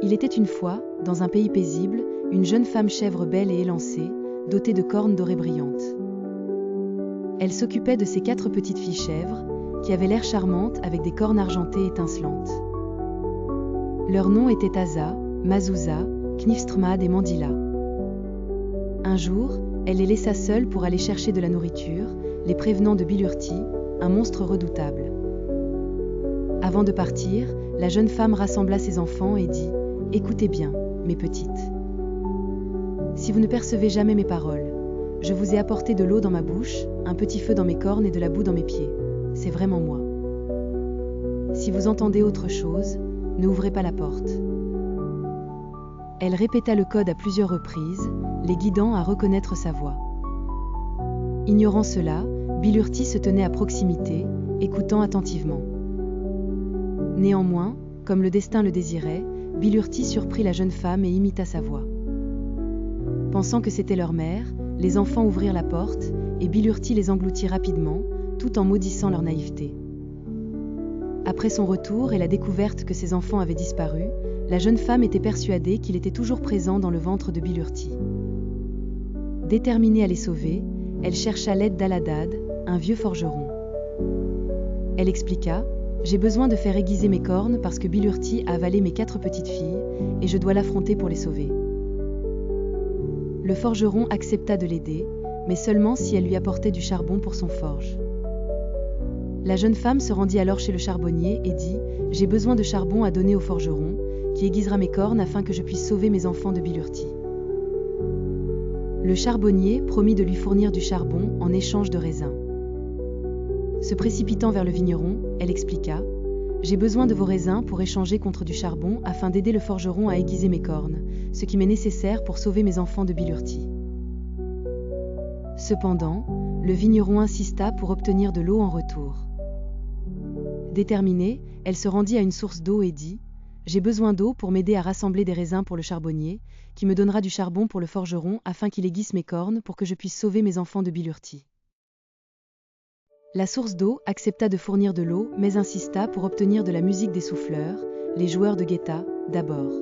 Il était une fois, dans un pays paisible, une jeune femme chèvre belle et élancée, dotée de cornes dorées brillantes. Elle s'occupait de ses 4 petites filles chèvres, qui avaient l'air charmantes avec des cornes argentées étincelantes. Leurs noms étaient Asa, Mazouza, Knifstrmad et Mandila. Un jour, elle les laissa seules pour aller chercher de la nourriture, les prévenant de Bilurti, un monstre redoutable. Avant de partir, la jeune femme rassembla ses enfants et dit « Écoutez bien, mes petites. Si vous ne percevez jamais mes paroles, je vous ai apporté de l'eau dans ma bouche, un petit feu dans mes cornes et de la boue dans mes pieds. C'est vraiment moi. Si vous entendez autre chose, ne ouvrez pas la porte. » Elle répéta le code à plusieurs reprises, les guidant à reconnaître sa voix. Ignorant cela, Bilurti se tenait à proximité, écoutant attentivement. Néanmoins, comme le destin le désirait, Bilurti surprit la jeune femme et imita sa voix. Pensant que c'était leur mère, les enfants ouvrirent la porte, et Bilurti les engloutit rapidement, tout en maudissant leur naïveté. Après son retour et la découverte que ses enfants avaient disparu, la jeune femme était persuadée qu'il était toujours présent dans le ventre de Bilurti. Déterminée à les sauver, elle chercha l'aide d'Aladad, un vieux forgeron. Elle expliqua « J'ai besoin de faire aiguiser mes cornes parce que Bilurti a avalé mes 4 petites filles, et je dois l'affronter pour les sauver. » Le forgeron accepta de l'aider, mais seulement si elle lui apportait du charbon pour son forge. La jeune femme se rendit alors chez le charbonnier et dit « J'ai besoin de charbon à donner au forgeron, qui aiguisera mes cornes afin que je puisse sauver mes enfants de Bilurti. » Le charbonnier promit de lui fournir du charbon en échange de raisins. Se précipitant vers le vigneron, elle expliqua « J'ai besoin de vos raisins pour échanger contre du charbon afin d'aider le forgeron à aiguiser mes cornes, ce qui m'est nécessaire pour sauver mes enfants de Bilurti. » Cependant, le vigneron insista pour obtenir de l'eau en retour. Déterminée, elle se rendit à une source d'eau et dit « J'ai besoin d'eau pour m'aider à rassembler des raisins pour le charbonnier, qui me donnera du charbon pour le forgeron afin qu'il aiguise mes cornes pour que je puisse sauver mes enfants de Bilurti. » La source d'eau accepta de fournir de l'eau, mais insista pour obtenir de la musique des souffleurs, les joueurs de guetta, d'abord.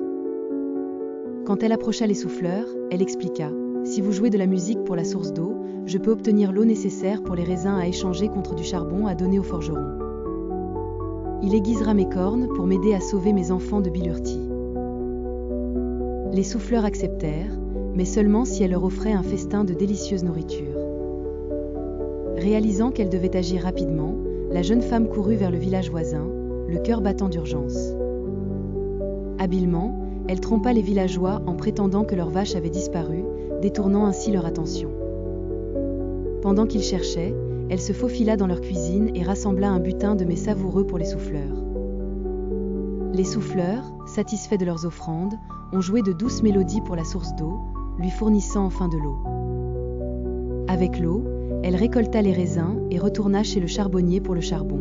Quand elle approcha les souffleurs, elle expliqua « Si vous jouez de la musique pour la source d'eau, je peux obtenir l'eau nécessaire pour les raisins à échanger contre du charbon à donner au forgeron. Il aiguisera mes cornes pour m'aider à sauver mes enfants de Bilurti. » Les souffleurs acceptèrent, mais seulement si elle leur offrait un festin de délicieuse nourriture. Réalisant qu'elle devait agir rapidement, la jeune femme courut vers le village voisin, le cœur battant d'urgence. Habilement, elle trompa les villageois en prétendant que leurs vaches avaient disparu, détournant ainsi leur attention. Pendant qu'ils cherchaient, elle se faufila dans leur cuisine et rassembla un butin de mets savoureux pour les souffleurs. Les souffleurs, satisfaits de leurs offrandes, ont joué de douces mélodies pour la source d'eau, lui fournissant enfin de l'eau. Avec l'eau, elle récolta les raisins et retourna chez le charbonnier pour le charbon.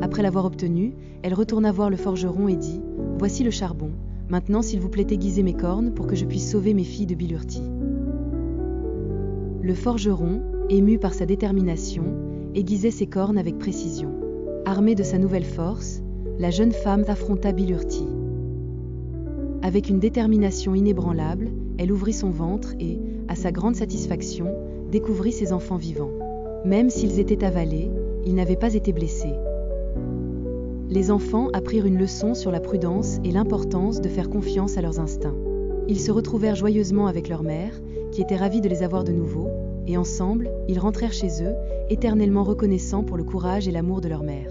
Après l'avoir obtenu, elle retourna voir le forgeron et dit « Voici le charbon, maintenant s'il vous plaît aiguisez mes cornes pour que je puisse sauver mes filles de Bilurti. » Le forgeron, ému par sa détermination, aiguisait ses cornes avec précision. Armée de sa nouvelle force, la jeune femme affronta Bilurti. Avec une détermination inébranlable, elle ouvrit son ventre et, à sa grande satisfaction, découvrit ses enfants vivants. Même s'ils étaient avalés, ils n'avaient pas été blessés. Les enfants apprirent une leçon sur la prudence et l'importance de faire confiance à leurs instincts. Ils se retrouvèrent joyeusement avec leur mère, qui était ravie de les avoir de nouveau, et ensemble, ils rentrèrent chez eux, éternellement reconnaissants pour le courage et l'amour de leur mère.